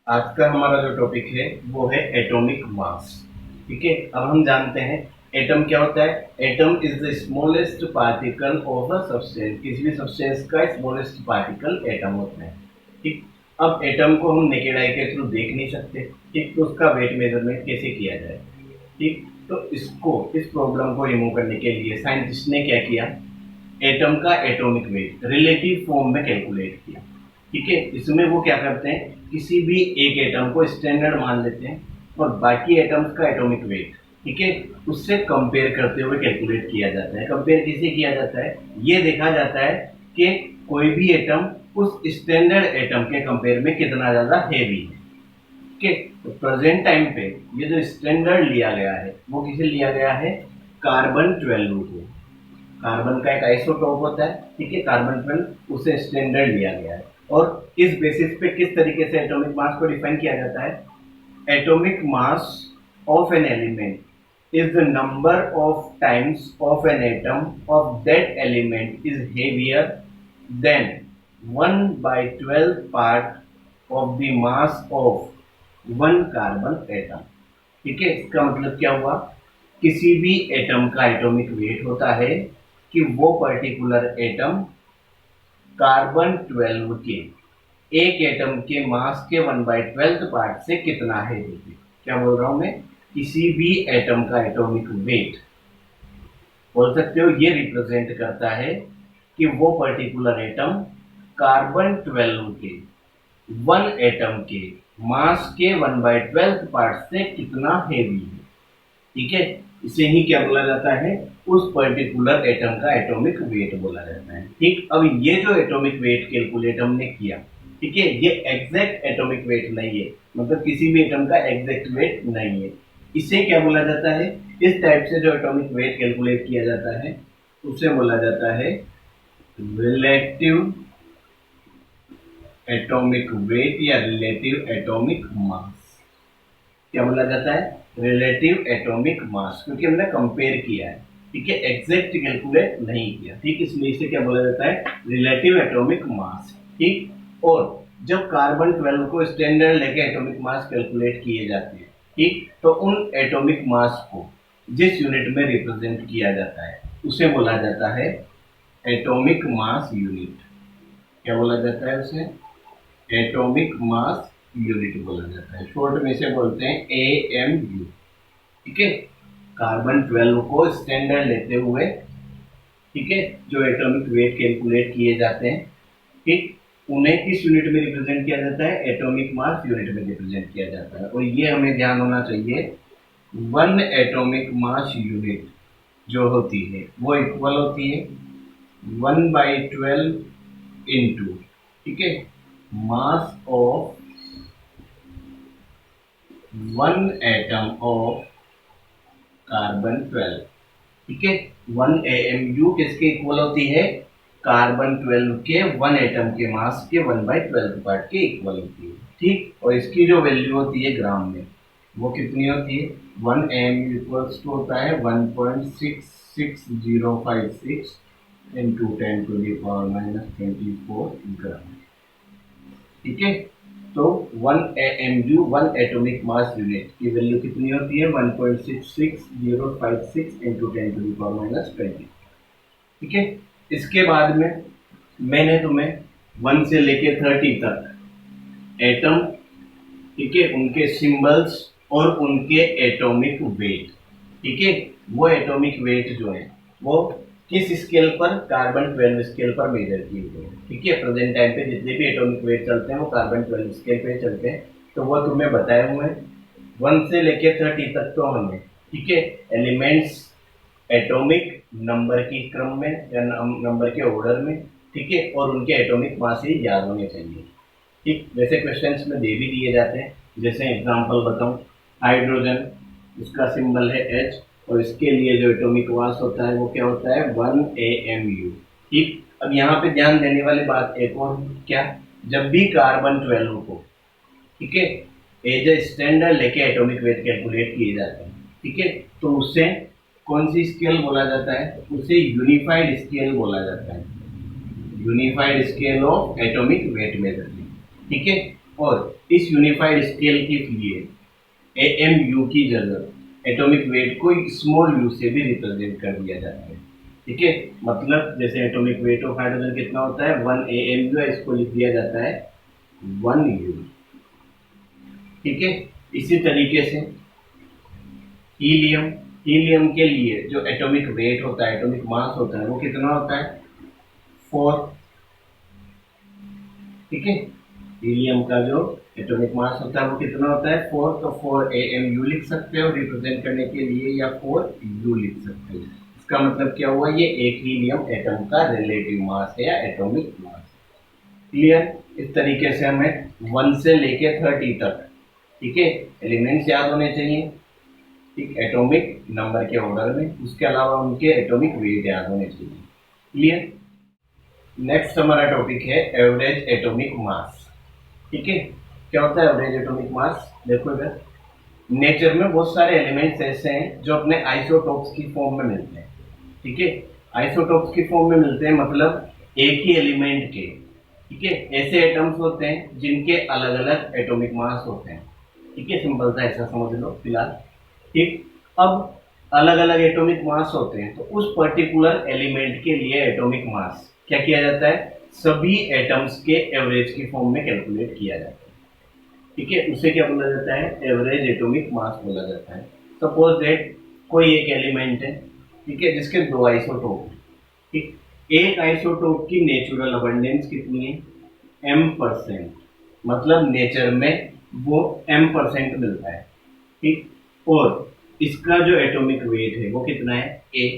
आज का हमारा जो टॉपिक है वो है एटॉमिक मास। ठीक है, अब हम जानते हैं एटम क्या होता है। Atom is the smallest particle of a substance. किसी भी सब्सटेंस का स्मॉलेस्ट पार्टिकल एटम होता है। ठीक, अब एटम को हम नेकेड आई के थ्रू देख नहीं सकते। ठीक, तो उसका वेट मेजरमेंट कैसे किया जाए। ठीक, तो इस प्रॉब्लम को रिमूव करने के लिए साइंटिस्ट ने क्या किया, एटम का एटॉमिक वेट रिलेटिव फॉर्म में कैलकुलेट किया। ठीक है, इसमें वो क्या करते हैं, किसी भी एक एटम को स्टैंडर्ड मान लेते हैं और बाकी एटम्स का एटॉमिक वेट, ठीक है, उससे कंपेयर करते हुए कैलकुलेट किया जाता है। कंपेयर कैसे किया जाता है, ये देखा जाता है कि कोई भी एटम उस स्टैंडर्ड एटम के कंपेयर में कितना ज्यादा हेवी है। ठीक है, तो प्रेजेंट टाइम पे ये जो स्टैंडर्ड लिया गया है वो किसे लिया गया है, कार्बन 12 को। कार्बन का एक आइसोटोप होता है, ठीक है, कार्बन 12, उसे स्टैंडर्ड लिया गया है। और इस बेसिस पे किस तरीके से एटॉमिक मास को डिफाइन किया जाता है, atomic mass of an element is the number of times of an atom of that element is heavier than 1/12 part of the mass of one carbon atom. ठीक है, इसका मतलब क्या हुआ, किसी भी एटम का एटॉमिक वेट होता है कि वो पर्टिकुलर एटम कार्बन 12 के एक एटम के मास के 1/12 पार्ट से कितना है। देखिए क्या बोल रहा हूं मैं, किसी भी एटम का एटॉमिक वेट बोल सकते हो, ये रिप्रेजेंट करता है कि वो पर्टिकुलर एटम कार्बन 12 के वन एटम के मास के 1/12 पार्ट से कितना हेवी है। ठीक है, इसे ही क्या बोला जाता है, उस पर्टिकुलर एटम का एटॉमिक वेट बोला जाता है। ठीक, अब ये जो एटॉमिक वेट कैलकुलेट हमने किया, ठीक है, ये एग्जैक्ट एटॉमिक वेट नहीं है, मतलब किसी भी एटम का एग्जैक्ट वेट नहीं है। इसे क्या बोला जाता है, इस टाइप से जो एटॉमिक वेट कैलकुलेट किया जाता है उसे बोला जाता है रिलेटिव एटॉमिक वेट या रिलेटिव एटॉमिक मास। क्या बोला जाता है, रिलेटिव एटॉमिक मास, क्योंकि हमने कंपेयर किया है। ठीक है, एग्जैक्ट कैलकुलेट नहीं किया। ठीक, इसलिए इसे क्या बोला जाता है, रिलेटिव एटॉमिक मास। ठीक, और जब कार्बन 12 को स्टैंडर्ड लेके एटॉमिक मास कैलकुलेट किए जाते हैं, ठीक, तो उन एटॉमिक मास को जिस यूनिट में रिप्रेजेंट किया जाता है उसे बोला जाता है एटॉमिक मास यूनिट। क्या बोला जाता है उसे, एटॉमिक मास यूनिट बोला जाता है। शॉर्ट में से बोलते हैं AMU। ठीक है, कार्बन 12 को स्टैंडर्ड लेते हुए, ठीक है, जो एटॉमिक वेट कैलकुलेट किए जाते हैं, ठीक, उन्हें किस यूनिट में रिप्रेजेंट किया जाता है, एटॉमिक मास यूनिट में रिप्रेजेंट किया जाता है। और ये हमें ध्यान होना चाहिए, वन एटॉमिक मास यूनिट जो होती है वो इक्वल होती है 1/12 इंटू, ठीक है, मास of one atom of carbon 12। ठीक है, 1 AMU किसके इक्वल होती है, कार्बन 12 के वन एटम के मास के 1/12 पार्ट के इक्वल होती है। ठीक, और इसकी जो वैल्यू होती है ग्राम में, वो कितनी होती है, 1 AMU इक्वल्स टू होता है 1.66056 इंटू 10⁻⁻24 ग्राम। ठीक है, तो 1 AMU one atomic mass unit की वैल्यू कितनी होती है, 1.66056 इंटू 10⁻⁻20। ठीक है, इसके बाद में मैंने तुम्हें 1 से लेके 30 तक एटम, ठीक है, उनके सिंबल्स और उनके एटॉमिक वेट, ठीक है, वो एटॉमिक वेट जो है वो किस स्केल पर, कार्बन 12 स्केल पर मेजर किए गए। ठीक है, प्रेजेंट टाइम पे जितने भी एटॉमिक वेट चलते हैं वो कार्बन 12 स्केल पे चलते हैं, तो वो तुम्हें बताए हुए हैं 1 से लेके 30 तक। तो हमें, ठीक है, एलिमेंट्स एटॉमिक नंबर की क्रम में या नंबर के ऑर्डर में, ठीक है, और उनके एटॉमिक मास ही याद होने चाहिए। ठीक, वैसे क्वेश्चंस में दे भी दिए जाते हैं, जैसे एग्जांपल बताऊं, हाइड्रोजन, इसका सिंबल है H, और इसके लिए जो एटॉमिक मास होता है वो क्या होता है, 1 AMU। ठीक, अब यहाँ पे ध्यान देने वाली बात एक और क्या, जब भी कार्बन 12 को, ठीक है, एज ए स्टैंडर्ड लेके एटॉमिक वेट कैलकुलेट किए जाते हैं, ठीक है, तो उससे कौन सी स्केल बोला जाता है, उसे यूनिफाइड स्केल बोला जाता है, unified scale of atomic weight measurement. ठीक है, और इस यूनिफाइड स्केल के लिए AMU की जगह एटॉमिक वेट को स्मॉल यू से भी रिप्रेजेंट कर दिया जाता है। ठीक है, मतलब जैसे एटॉमिक वेट ऑफ हाइड्रोजन कितना होता है 1 AMU है, इसको लिख दिया जाता है 1 U। ठीक है, इसी तरीके से हीलियम, हीलियम के लिए जो एटॉमिक वेट होता है, एटॉमिक मास होता है, वो कितना होता है 4। ठीक है, हीलियम का जो एटॉमिक मास होता है वो कितना होता है 4, तो 4 AMU लिख सकते हो रिप्रेजेंट करने के लिए, या 4U लिख सकते हो। इसका मतलब क्या हुआ, ये एक हीलियम एटम का रिलेटिव मास है या एटॉमिक मास। क्लियर? इस तरीके से हमें 1 से लेके 30 तक, ठीक है, एलिमेंट्स याद होने चाहिए, ठीक, एटॉमिक नंबर के ऑर्डर में, उसके अलावा उनके एटॉमिक वेट याद होने चाहिए। क्लियर? नेक्स्ट हमारा टॉपिक है एवरेज एटॉमिक मास। ठीक है, क्या होता है एवरेज एटॉमिक मास? देखो इधर, नेचर में बहुत सारे एलिमेंट्स ऐसे हैं जो अपने आइसोटोप्स की फॉर्म में मिलते हैं। ठीक है, आइसोटोप्स की फॉर्म में मिलते हैं मतलब एक ही एलिमेंट के, ठीक है, ऐसे एटम्स होते हैं जिनके अलग अलग एटॉमिक मास होते हैं। ठीक है, सिंपल सा ऐसा समझ लो फिलहाल। ठीक, अब अलग अलग एटॉमिक मास होते हैं तो उस पर्टिकुलर एलिमेंट के लिए एटॉमिक मास क्या किया जाता है, सभी एटम्स के एवरेज की फॉर्म में कैलकुलेट किया जाता है। ठीक है, उसे क्या बोला जाता है, एवरेज एटॉमिक मास बोला जाता है। सपोज दैट कोई एक एलिमेंट है, ठीक है, जिसके 2 आइसोटोप है। ठीक, एक आइसोटोप की नेचुरल अबंडेंस कितनी है m%, मतलब नेचर में वो m% मिलता है। ठीक, और इसका जो एटॉमिक वेट है वो कितना है a,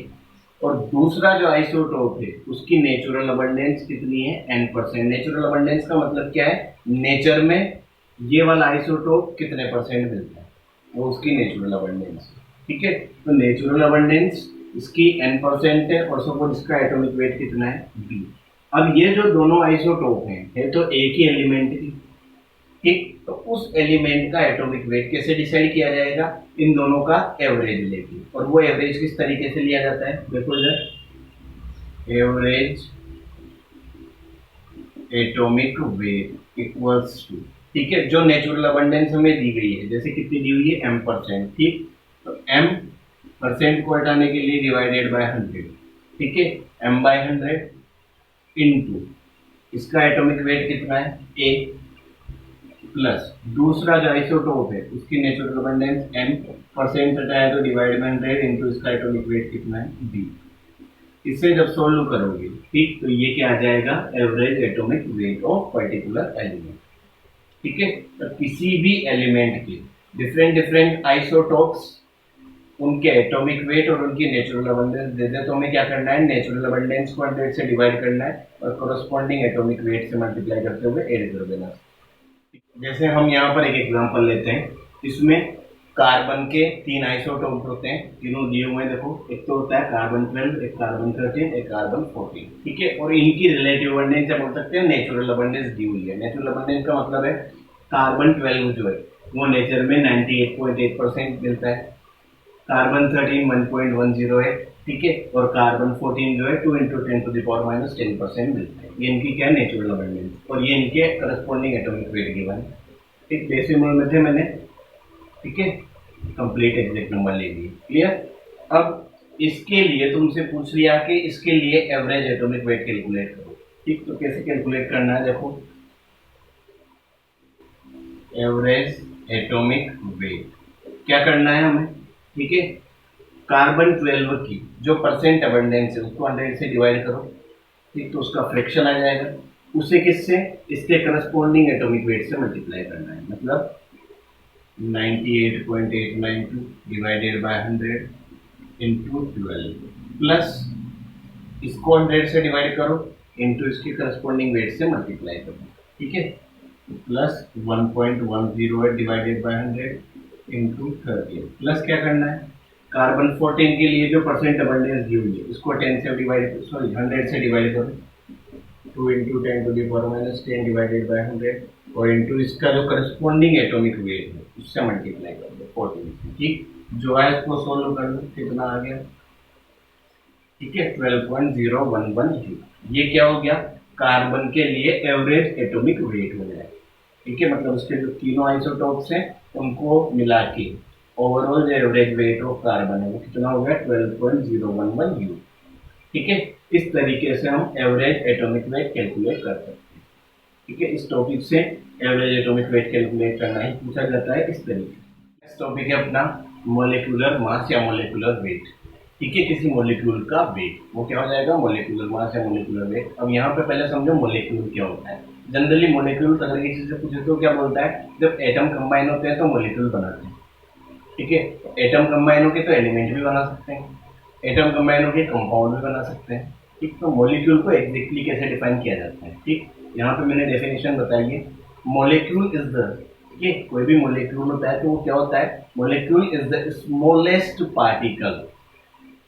और दूसरा जो आइसोटोप है उसकी नेचुरल अबंडेंस कितनी है n%। नेचुरल अबंडेंस का मतलब क्या है, नेचर में ये वाला आइसोटोप कितने परसेंट मिलता है, वो उसकी नेचुरल अबंडेंस। ठीक है, तो नेचुरल अबंडेंस इसकी n% है और सपोज इसका एटॉमिक वेट कितना है b। अब ये जो दोनों आइसोटोप हैं है तो एक ही एलिमेंट की। ठीक, तो उस एलिमेंट का एटॉमिक वेट कैसे डिसाइड किया जाएगा, इन दोनों का एवरेज लेके, और वो एवरेज किस तरीके से लिया जाता है, देखो इधर, average atomic weight equals to, ठीक है, जो नेचुरल अबंडेंस हमें दी गई है, जैसे कितनी दी हुई है m%। ठीक, तो m% को हटाने के लिए डिवाइडेड बाय 100। ठीक है, m/100 इनटू इसका एटॉमिक वेट कितना है a, प्लस दूसरा जो आइसोटोप है उसकी नेचुरल अबंडेंस m% हटाया तो डिवाइड बाय 100 इनटू इसका एटॉमिक वेट कितना है b। इसे जब सोल्व करोगे, ठीक, तो ये क्या आ जाएगा, average atomic weight of particular element. ठीक है, तो किसी भी एलिमेंट के डिफरेंट डिफरेंट आइसोटोप्स, उनके एटॉमिक वेट और उनकी नेचुरल अबंडेंस दे दे तो हमें क्या करना है, नेचुरल अबंडेंस को 100 से डिवाइड करना है और कोरोस्पोंडिंग एटॉमिक वेट से मल्टीप्लाई करते हुए ऐड कर देना। जैसे हम यहाँ पर एक एग्जांपल लेते हैं, इसमें कार्बन के 3 आइसोटोप होते हैं, तीनों दिए हुए हैं, देखो, एक तो होता है कार्बन 12, एक कार्बन 13, एक कार्बन 14। ठीक है, और इनकी रिलेटिव अबंडेंस क्या बोल सकते हैं, नेचुरल अबंडेंस दी हुई है। नेचुरल अबंडेंस का मतलब है कार्बन 12 जो है वो नेचर में 98.8% मिलता है, कार्बन 13 1.10 है, ठीक है, और कार्बन 14 जो है 2 × 10⁻10% मिलता है। ये इनकी क्या है, नेचुरल अबंडेंस, और ये इनके करस्पॉन्डिंग एटॉमिक वेट गिवन है। ठीक, डेसिमल में थे मैंने, ठीक है, कंप्लीट एग्जैक्ट नंबर ले लिए। क्लियर? अब इसके लिए तुमसे पूछ लिया कि इसके लिए एवरेज एटॉमिक वेट कैलकुलेट करो। ठीक, तो कैसे कैलकुलेट करना है, देखो, एवरेज एटॉमिक वेट क्या करना है हमें, ठीक है, कार्बन 12 की जो परसेंट अबंडेंस है उसको 100 से डिवाइड करो। ठीक, तो उसका फ्रैक्शन आ जाएगा, उसे किससे, इसके करस्पॉन्डिंग एटॉमिक वेट से मल्टीप्लाई करना है, मतलब 98.892 डिवाइडेड बाय 100 इंटू 12 प्लस इसको 100 से डिवाइड करो इंटू इसके करस्पॉन्डिंग वेट से मल्टीप्लाई करो। ठीक है, plus 1.10 divided by 100 into 30 plus क्या करना है, कार्बन 14 के लिए जो परसेंट अबंडेंस दी हुई है इसको 10 से डिवाइड, सॉरी 100 से डिवाइड करो, 2 × 10⁻10 डिवाइडेड बाय 100 और इंटू इसका जो करस्पॉन्डिंग एटॉमिक वेट है उससे मल्टीप्लाई कर दो 14। ठीक, जो है इसको सोल्व कर दो, कितना आ गया, ठीक है, 12.011 जूल। ये क्या हो गया, कार्बन के लिए एवरेज एटॉमिक वेट हो गया। ठीक है, मतलब उसके जो तीनों आइसोटोप्स हैं उनको मिला के ओवरऑल जो एवरेज वेट ऑफ कार्बन है वो कितना हो गया 12.011 यू। ठीक है, इस तरीके से हम एवरेज एटॉमिक वेट कैलकुलेट कर सकते हैं। ठीक है, इस टॉपिक से एवरेज एटॉमिक वेट कैलकुलेट करना ही पूछा जाता है इस तरीके से। नेक्स्ट टॉपिक है अपना मोलिकुलर मास या मोलिकुलर वेट। ठीक है, किसी मोलिक्यूल का वेट वो क्या हो जाएगा मोलिकुलर मास या मोलिकुलर वेट। अब यहाँ पे पहले समझो मोलिक्यूल क्या होता है। जनरली मोलिक्यूल अगर किसी से पूछे तो क्या बोलता है, जब एटम कंबाइन होते हैं तो मोलिक्यूल बनाते हैं। ठीक है, एटम कंबाइन होके तो एलिमेंट भी बना सकते हैं, एटम कंबाइन होके कंपाउंड भी बना सकते हैं। ठीक, तो मॉलिक्यूल को एग्जैक्टली कैसे डिफाइन किया जाता है। ठीक, यहाँ पे मैंने डेफिनेशन बताई है। मॉलिक्यूल इज द, ये कोई भी मॉलिक्यूल होता है तो वो क्या होता है, molecule is the smallest particle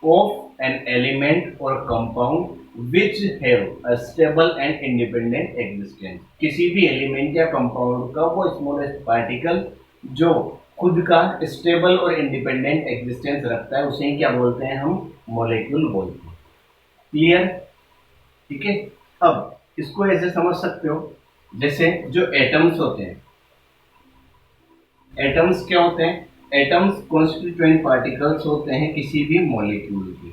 of an element और compound which have a stable and independent existence. किसी भी एलिमेंट या कंपाउंड का वो स्मॉलेस्ट पार्टिकल जो खुद का स्टेबल और इंडिपेंडेंट एग्जिस्टेंस रखता है उसे क्या बोलते हैं, हम मॉलिक्यूल बोलते हैं। क्लियर। ठीक है, अब इसको ऐसे समझ सकते हो जैसे जो एटम्स होते हैं, एटम्स क्या होते हैं, एटम्स कॉन्स्टिट्यूएंट पार्टिकल्स होते हैं किसी भी मॉलिक्यूल के।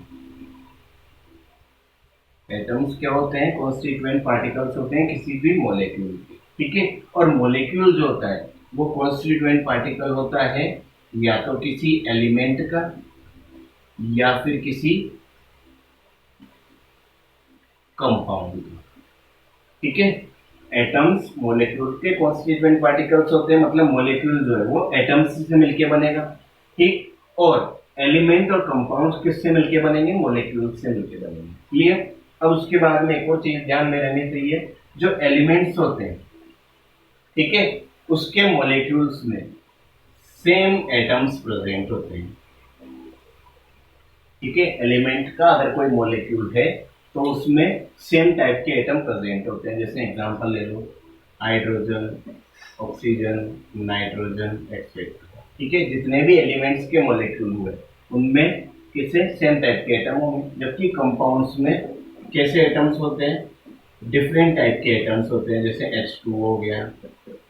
एटम्स क्या होते हैं, कॉन्स्टिट्यूएंट पार्टिकल्स होते हैं किसी भी मॉलिक्यूल के। ठीक है, और मॉलिक्यूल जो होता है वो कॉन्स्टिट्यूएंट पार्टिकल होता है या तो किसी एलिमेंट का या फिर किसी कंपाउंड का। ठीक है, एटम्स मॉलिक्यूल के कॉन्स्टिट्यूएंट पार्टिकल्स होते हैं, मतलब मॉलिक्यूल जो है वो एटम्स से मिलके बनेगा। ठीक, और एलिमेंट और कंपाउंड्स किससे मिलके बनेंगे, मॉलिक्यूल से मिलके बनेंगे। क्लियर। अब उसके बाद में एक और चीज ध्यान में रहनी चाहिए, जो एलिमेंट्स होते हैं, ठीक है, उसके मॉलिक्यूल्स में सेम एटम्स प्रेजेंट होते हैं। ठीक है, एलिमेंट का अगर कोई मॉलिक्यूल है तो उसमें सेम टाइप के एटम प्रेजेंट होते हैं। जैसे एग्जांपल ले लो, हाइड्रोजन, ऑक्सीजन, नाइट्रोजन एक्सेट्रा। ठीक है, जितने भी एलिमेंट्स के मॉलिक्यूल हुए उनमें किसे सेम टाइप के एटम होंगे, जबकि कंपाउंड्स में कैसे एटम्स होते हैं, डिफरेंट टाइप के एटम्स होते हैं। जैसे H2 हो गया,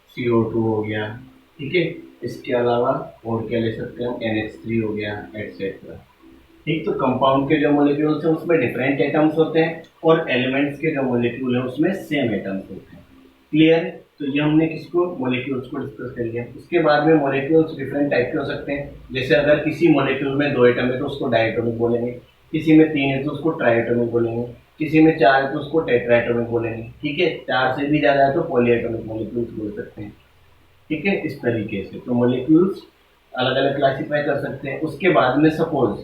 CO2 हो गया। ठीक है, इसके अलावा और क्या ले सकते हैं हम, NH3 हो गया एक्सेट्रा। ठीक, तो कंपाउंड के जो मॉलिक्यूल्स हैं उसमें डिफरेंट एटम्स होते हैं और एलिमेंट्स के जो मॉलिक्यूल है उसमें सेम एटम्स होते हैं। क्लियर है, तो ये हमने किसको, मॉलिक्यूल्स को डिस्कस कर लिया। उसके बाद में मॉलिक्यूल्स डिफरेंट टाइप के हो सकते हैं। जैसे अगर किसी मॉलिक्यूल में 2 एटम है तो उसको डायटोमिक बोलेंगे, किसी में 3 है तो उसको ट्राइएटोमिक बोलेंगे, किसी में 4 है तो उसको टेट्राएटोमिक बोलेंगे। ठीक है, 4 से भी ज्यादा है तो पॉलीएटोमिक मॉलिक्यूल्स बोल सकते हैं। ठीक है, इस तरीके से तो मॉलिक्यूल्स अलग अलग क्लासिफाई कर सकते हैं। उसके बाद में सपोज,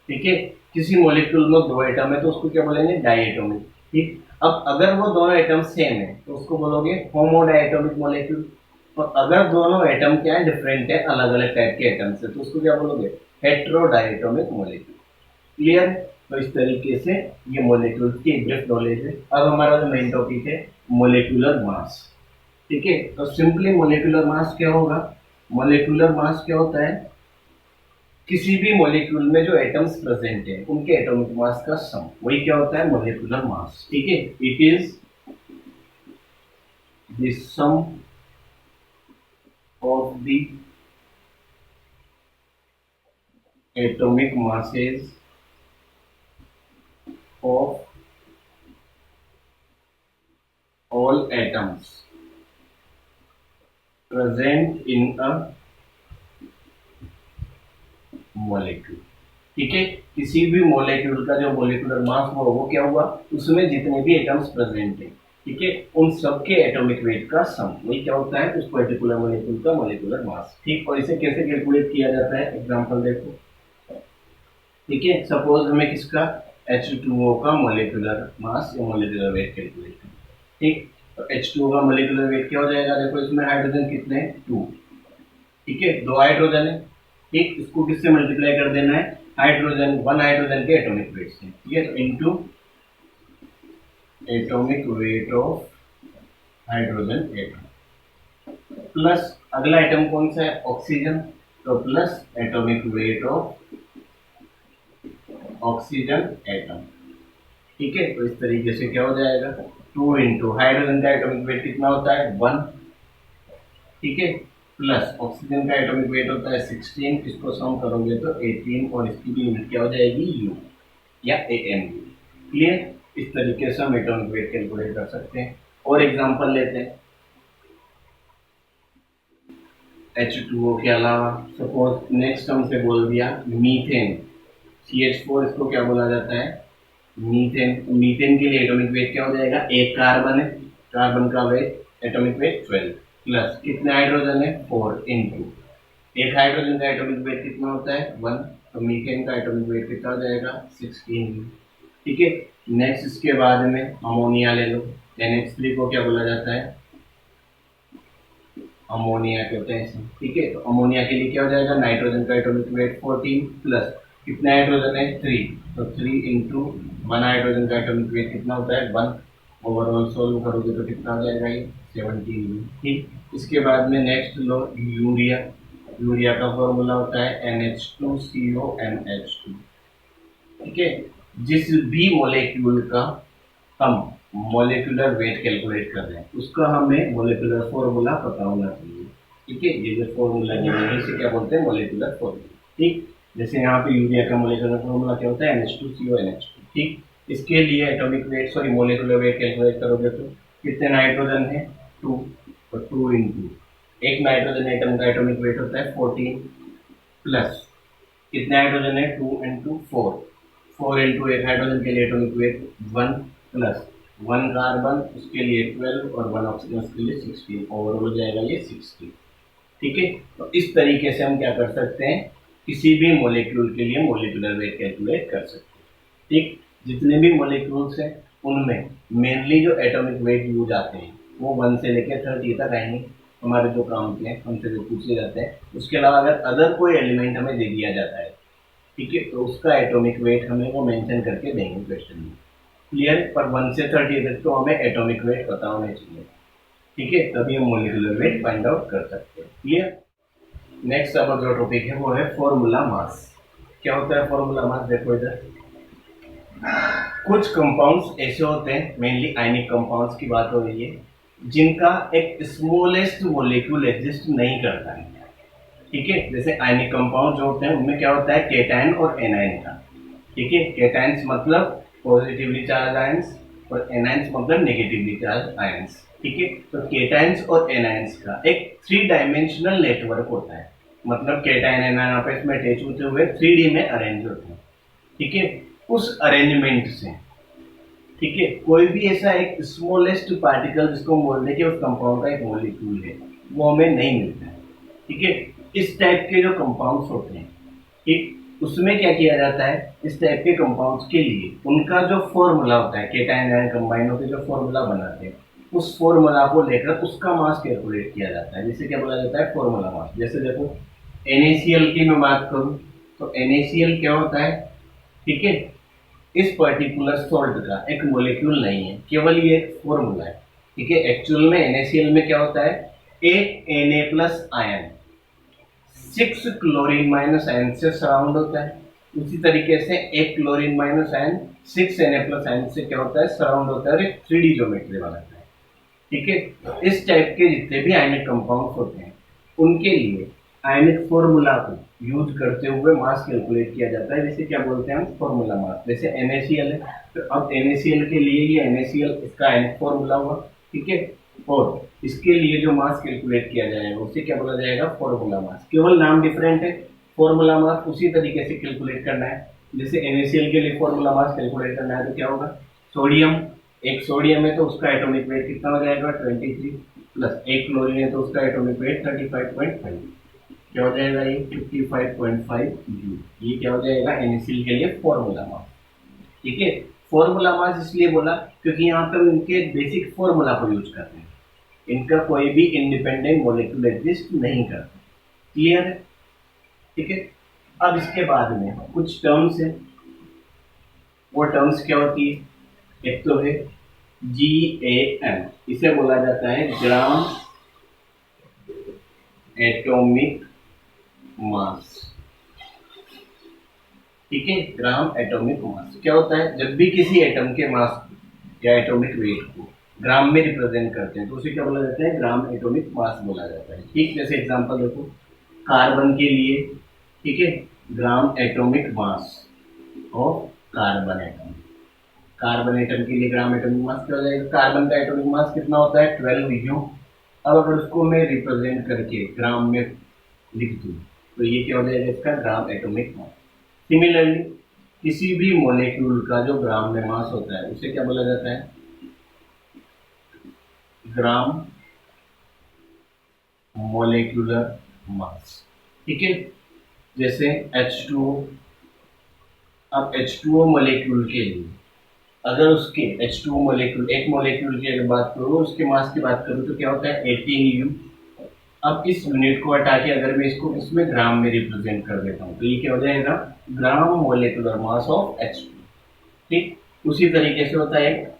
ठीक है, किसी मॉलिक्यूल में 2 एटम है तो उसको क्या बोलेंगे, डायएटोमिक। ठीक, अब अगर वो दोनों एटम सेम है तो उसको बोलोगे होमोडायटोमिक मॉलिक्यूल। और अगर दोनों एटम क्या है, डिफरेंट है, अलग अलग टाइप के एटम से, तो उसको क्या बोलोगे, हेट्रोडायटोमिक मॉलिक्यूल। क्लियर। तो इस तरीके से ये मॉलिक्यूल्स की ब्रीफ नॉलेज है। अब हमारा जो मेन टॉपिक है मॉलिक्यूलर मास। ठीक है, तो सिंपली मॉलिक्यूलर मास क्या होगा, मॉलिक्यूलर मास क्या होता है, किसी भी मॉलिक्यूल में जो एटम्स प्रेजेंट है उनके एटॉमिक मास का सम, वही क्या होता है, मॉलिक्यूलर मास। ठीक है, it is the sum of the atomic masses of all atoms present in a molecule. ठीक है, किसी भी मॉलिक्यूल का जो मॉलिक्यूलर मास हो वो क्या हुआ, उसमें जितने भी एटम्स प्रेजेंट हैं, ठीक है, उन सबके एटॉमिक वेट का सम, वही क्या होता है उस पर्टिकुलर मॉलिक्यूल का मॉलिक्यूलर मास। ठीक, और इसे कैसे कैलकुलेट किया जाता है, एग्जांपल देखो। ठीक है, सपोज हमें किसका, H2O का मॉलिक्यूलर मास या मॉलिक्यूलर वेट कैलकुलेट करना। ठीक, तो H2O का मॉलिक्यूलर वेट क्या हो जाएगा, देखो इसमें हाइड्रोजन कितने हैं, 2। ठीक है, 2 हाइड्रोजन है। ठीक, इसको किससे मल्टीप्लाई कर देना है, हाइड्रोजन, 1 हाइड्रोजन के एटॉमिक वेट से। ठीक है, तो into atomic weight of hydrogen atom, plus अगला एटम कौन सा है, ऑक्सीजन, तो plus atomic weight of oxygen atom. ठीक है, तो इस तरीके से क्या हो जाएगा, 2 इंटू हाइड्रोजन का एटॉमिक वेट कितना होता है, 1, ठीक है, प्लस ऑक्सीजन का एटॉमिक वेट होता है 16, इसको सम करोगे तो 18 और इसकी भी यूनिट क्या हो जाएगी यू या एम। क्लियर? इस तरीके से हम एटॉमिक वेट कैलकुलेट कर सकते हैं। और एग्जांपल लेते हैं H2O के अलावा सपोज नेक्स्ट हमसे बोल दिया मीथेन, CH4, इसको क्या बोला जाता है मीथेन। मीथेन के लिए एटॉमिक वेट क्या हो जाएगा, एक कार्बन है, कार्बन का वेट एटॉमिक वेट 12 प्लस कितने हाइड्रोजन है 4 इंटू एक हाइड्रोजन का एटॉमिक वेट कितना होता है 1, तो मीथेन का एटॉमिक वेट कितना हो जाएगा 16। ठीक है, नेक्स्ट इसके बाद में अमोनिया ले लो, NH3 को क्या बोला जाता है अमोनिया कहते हैं इसे। ठीक है, तो अमोनिया के लिए क्या हो जाएगा नाइट्रोजन का एटॉमिक वेट 14 प्लस कितने हाइड्रोजन है 3, तो 3 इंटू 1 हाइड्रोजन का एटॉमिक वेट कितना होता है 1, ओवरऑल सोल्व करोगे तो कितना हो जाएगा ये 17। ठीक, इसके बाद में नेक्स्ट लो यूरिया। यूरिया का फॉर्मूला होता है NH2CONH2। ठीक है, जिस भी मॉलिक्यूल का हम मॉलिक्यूलर वेट कैलकुलेट कर रहे हैं उसका हमें मॉलिक्यूलर फॉर्मूला पता होना चाहिए। ठीक है, ये जो फॉर्मूला है इसे क्या बोलते हैं मॉलिक्यूलर फॉर्मूला। ठीक, जैसे यहाँ पे यूरिया का मॉलिक्यूलर फॉर्मूला क्या होता है NH2CONH2। ठीक, इसके लिए atomic weight molecular weight calculate करोगे तो कितने नाइट्रोजन है 2, और 2 इंटू एक नाइट्रोजन एटम का एटॉमिक वेट होता है 14 प्लस कितने हाइड्रोजन है 2 इंटू 4, 4 इंटू एक हाइड्रोजन के लिए एटॉमिक वेट 1 प्लस 1 कार्बन उसके लिए 12 और 1 ऑक्सीजन के लिए 16, ओवर हो जाएगा ये 16। ठीक है, तो इस तरीके से हम क्या कर सकते हैं किसी भी मॉलिक्यूल के लिए मॉलिक्यूलर वेट कैलकुलेट कर सकते हैं। ठीक, जितने भी मॉलिक्यूल्स हैं उनमें मेनली जो एटॉमिक वेट यूज आते हैं वो 1 से लेकर 30 तक आएंगे हमारे जो काम के हैं हमसे जो पूछे जाते हैं। उसके अलावा अगर अदर कोई एलिमेंट हमें दे दिया जाता है, ठीक है, तो उसका एटॉमिक वेट हमें वो मेंशन करके देंगे क्वेश्चन में। क्लियर? पर 1 से 30 तक तो हमें एटॉमिक वेट पता होने चाहिए। ठीक है, तभी हम मॉलिक्यूलर वेट फाइंड आउट कर सकते हैं। क्लियर? नेक्स्ट अब जो टॉपिक है वो है फॉर्मूला मास। क्या होता है फॉर्मूला मास? देखो इधर कुछ कंपाउंड्स ऐसे होते हैं, मेनली आयनिक कंपाउंड्स की बात हो रही है, जिनका एक स्मॉलेस्ट मॉलिक्यूल एग्जिस्ट नहीं करता है। ठीक है, जैसे आयनिक कंपाउंड जो होते हैं उनमें क्या होता है केटायन और एनायन का। ठीक है, केटायंस मतलब पॉजिटिवली चार्ज आयंस और एनायंस मतलब नेगेटिवली चार्ज आयंस। ठीक है, तो केटायंस और एनायंस का एक 3 डायमेंशनल नेटवर्क होता है, मतलब केटायन एनायन आपस में अटैच होते हुए 3D में अरेंज होते हैं। ठीक है, उस अरेंजमेंट से ठीक है कोई भी ऐसा एक स्मॉलेस्ट पार्टिकल जिसको हम बोल दें कि उस कंपाउंड का एक मॉलिक्यूल है वो हमें नहीं मिलता है। ठीक है, इस टाइप के जो कंपाउंड्स होते हैं, ठीक, उसमें क्या किया जाता है इस टाइप के कंपाउंड्स के लिए उनका जो फॉर्मूला होता है केटायन आयन कंबाइन होकर जो फॉर्मूला बनाते हैं उस फॉर्मूला को लेकर उसका मास कैलकुलेट किया जाता है, जिसे क्या बोला जाता है फॉर्मूला मास। जैसे देखो NaCl की मैं बात करूं तो NaCl क्या होता है, ठीक है, इस पर्टिकुलर सॉल्ट का एक मॉलिक्यूल नहीं है, केवल ये एक फॉर्मूला है। ठीक है, एक्चुअल में NaCl में क्या होता है एक Na plus ion 6 chlorine minus ion से सराउंड होता है। उसी तरीके से एक chlorine minus ion 6 Na plus ion से क्या होता है सराउंड होता है और एक 3D ज्योमेट्री बनाता है। ठीक है, तो इस टाइप के जितने भी आयनिक कंपाउंड्स होते हैं उनके लिए आयनिक फॉर्मूला को यूज करते हुए मास कैलकुलेट किया जाता है, जिसे क्या बोलते हैं हम फॉर्मूला मास। जैसे NaCl है तो अब NaCl के लिए ये NaCl इसका आयनिक फॉर्मूला हुआ। ठीक है, और इसके लिए जो मास कैलकुलेट किया जाएगा उसे क्या बोला जाएगा फॉर्मूला मास। केवल नाम डिफरेंट है, फॉर्मूला मास उसी तरीके से कैलकुलेट करना है। जैसे NaCl के लिए फॉर्मूला मास कैलकुलेट करना है तो क्या होगा सोडियम, एक सोडियम है तो उसका एटॉमिक वेट कितना हो जाएगा 23 प्लस एक क्लोरीन है तो उसका एटॉमिक वेट 35.5, क्या हो जाएगा ये 55.5 जूल। ये क्या हो जाएगा NaCl के लिए फॉर्मूला मास। ठीक है, फॉर्मूला मास इसलिए बोला क्योंकि यहाँ पर उनके बेसिक फॉर्मूला को यूज करते हैं, इनका कोई भी इंडिपेंडेंट मॉलिक्यूल एग्जिस्ट नहीं करता। क्लियर है? ठीक है, अब इसके बाद में कुछ टर्म्स है, वो टर्म्स क्या होती है, एक तो है GAM, इसे बोला जाता है ग्राम एटॉमिक मास। ठीक है, ग्राम एटॉमिक मास क्या होता है, जब भी किसी एटम के मास या एटॉमिक वेट को ग्राम में रिप्रेजेंट करते हैं तो उसे क्या बोला जाता है, ग्राम एटॉमिक मास बोला जाता है। ठीक, जैसे एग्जांपल देखो कार्बन के लिए, ठीक है, gram atomic mass of carbon atom, carbon atom के लिए ग्राम एटॉमिक मास क्या हो जाएगा, कार्बन का एटॉमिक मास कितना होता है 12 यू। अब अगर उसको मैं रिप्रेजेंट करके ग्राम में लिख दूं तो ये क्या हो जाएगा, इसका ग्राम एटॉमिक मास। सिमिलरली किसी भी मॉलिक्यूल का जो ग्राम में मास होता है उसे क्या बोला जाता है, ग्राम मॉलिक्यूलर मास। ठीक है, जैसे H2O, अब H2O मॉलिक्यूल के लिए अगर उसके H2O मॉलिक्यूल, एक मॉलिक्यूल की अगर बात करूँ उसके मास की बात करूँ तो क्या होता है 18 U। अब इस यूनिट को हटा के अगर मैं इसको इसमें ग्राम में रिप्रेजेंट कर देता हूँ तो ये क्या हो जाएगा, gram molecular mass of H2। ठीक, उसी तरीके से होता है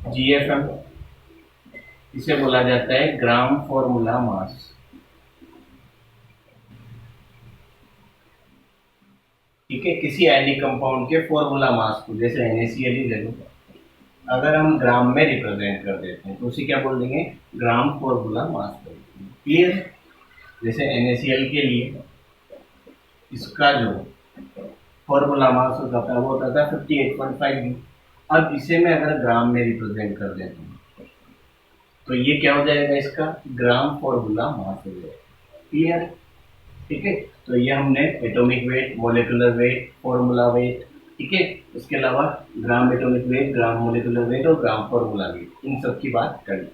GFM, इसे बोला जाता है ग्राम फॉर्मूला मास। ठीक है, किसी आयनिक कंपाउंड के फॉर्मूला मास को, जैसे NaCl ही ले लो, अगर हम ग्राम में रिप्रेजेंट कर देते हैं तो उसे क्या बोल देंगे, ग्राम फॉर्मूला मास बोल देंगे। क्लियर, जैसे NaCl के लिए इसका जो फॉर्मूला मास होता था वो होता था 58.5 U। अब इसे मैं अगर ग्राम में रिप्रेजेंट कर देता हूँ तो ये क्या हो जाएगा, इसका ग्राम फॉर्मूला मास हो जाएगा। क्लियर, ठीक है, तो ये हमने atomic weight, molecular weight, formula wait, ठीक है, इसके अलावा gram atomic weight, gram molecular weight और ग्राम फॉर्मूला वेट, इन सब की बात करें।